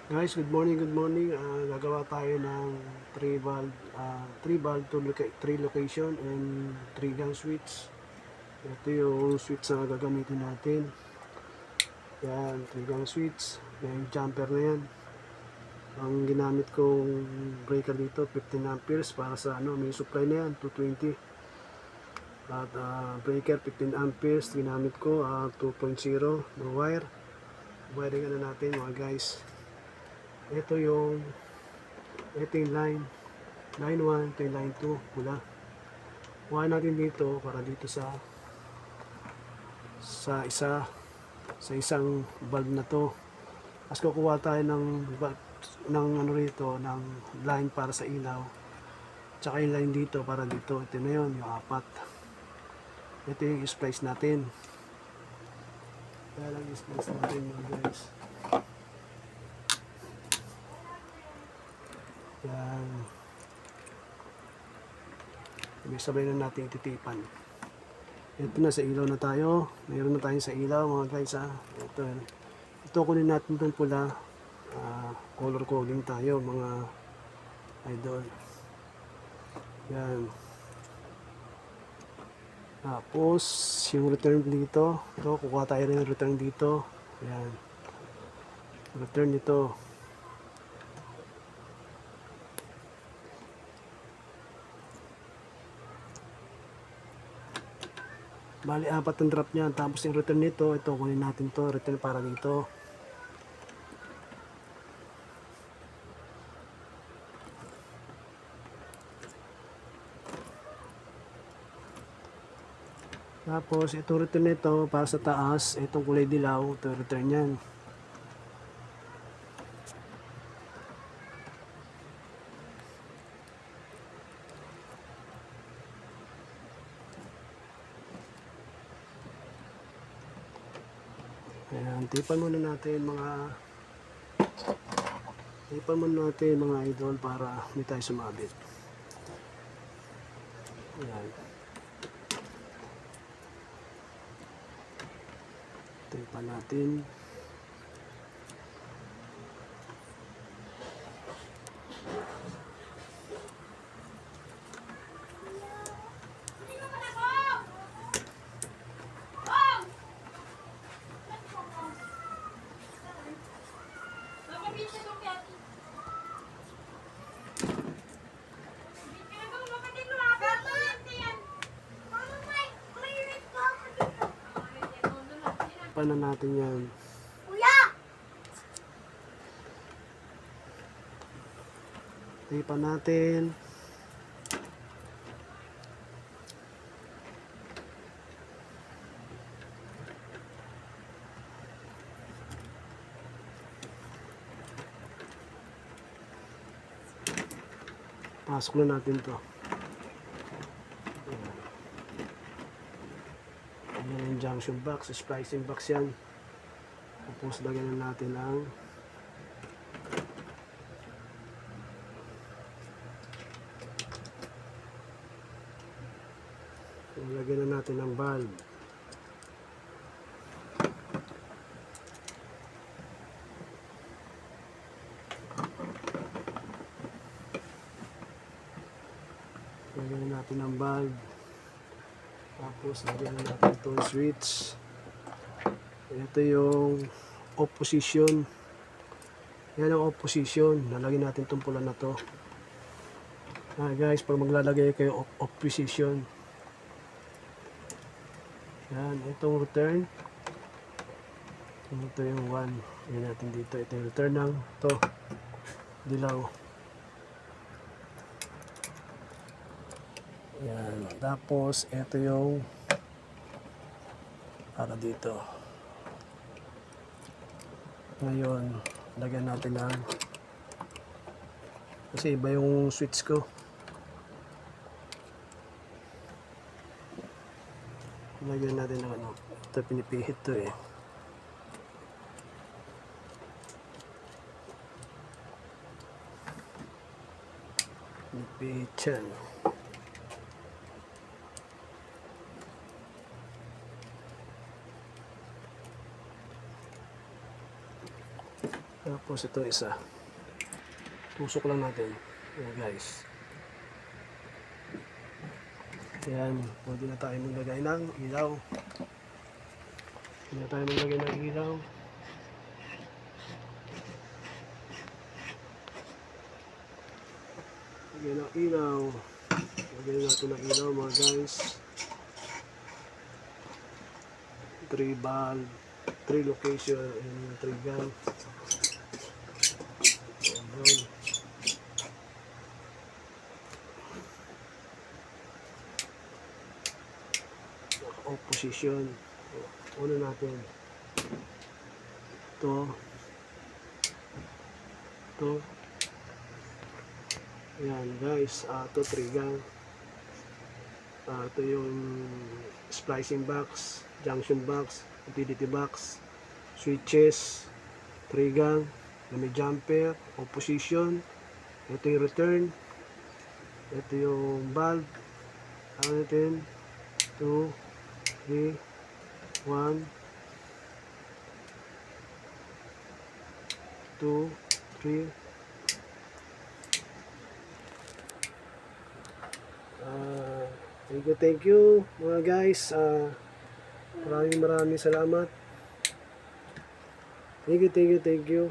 Guys, good morning, good morning. Gagawa tayo ng 3 valve, 3 location and 3 gun switch. Ito yung switch na gagamitin natin. Yan, 3 gun switch. Yung jumper na yan. Ang ginamit kong breaker dito, 15 amperes para sa may supply na yan, 220. At breaker 15 amperes, ginamit ko 2.0 na wire. Wiring na natin mga guys. Ito yung line 1, ito yung line 2, pula. Kuha natin dito para dito sa isang valve na to. As kukuha tayo ng valve, ng rito, ng line para sa ilaw. Tsaka yung line dito para dito. Ito na yun, yung apat. Ito yung splice natin. Kaya lang splice natin mga guys. Yan. Sabay na natin titipan. Ito na, sa ilaw na tayo. Mayroon na tayo sa ilaw mga guys ha. Ito kunin natin itong pula. Color coding tayo mga idol. Yan. Tapos yung return dito. Ito, kukuha tayo rin ng return dito. Yan. Return dito. Bali, apat ang drop niya. Tapos yung return nito, ito, kunin natin to. Return para dito. Tapos, itong return nito, para sa taas, itong kulay dilaw, ito return yan. Ayan, tipan muna natin mga idol para hindi tayo sumabit. Ayan. Tipan natin. Tipan na natin yan. Tipan natin. Pasok na natin to. Ayan yung junction box, splicing box yan. Tapos lagyan na natin ang lagyan na natin ang valve. Lagyan na natin ang valve. Tapos lagyan na natin itong switch. Ito yung off position. Yan ang off position. Nalagyan natin itong pula na to. Guys, pag maglalagay kayo off position. Yan, itong return. Ito yung 1. Yan natin dito. Ito yung return ng to dilaw. Yan. Tapos, ito yung para dito. Ngayon, lagyan natin ng kasi iba yung switch ko. Lagyan natin ng ano. Ito, pinipihit to eh. Pinipihit yan. Tapos ito isa. Tusok lang natin. Ayan guys. Ayan, pwede na tayo maglagay ng ilaw. Pwede na tayo maglagay ng ilaw. Lagyan ng ilaw. Lagyan natin ng ilaw mga guys. 3 bulb, 3 location, and 3 gun. Ayan. Off position. Una natin. Ito. Ito. Ayan guys, ito 3 gun. Ito yung splicing box, junction box, utility box, switches, 3 gun, may jumper, opposition, ito yung return, ito yung bulb, ano natin, 2, 3, 1, 2, 3, thank you mga guys. Maraming salamat. Thank you.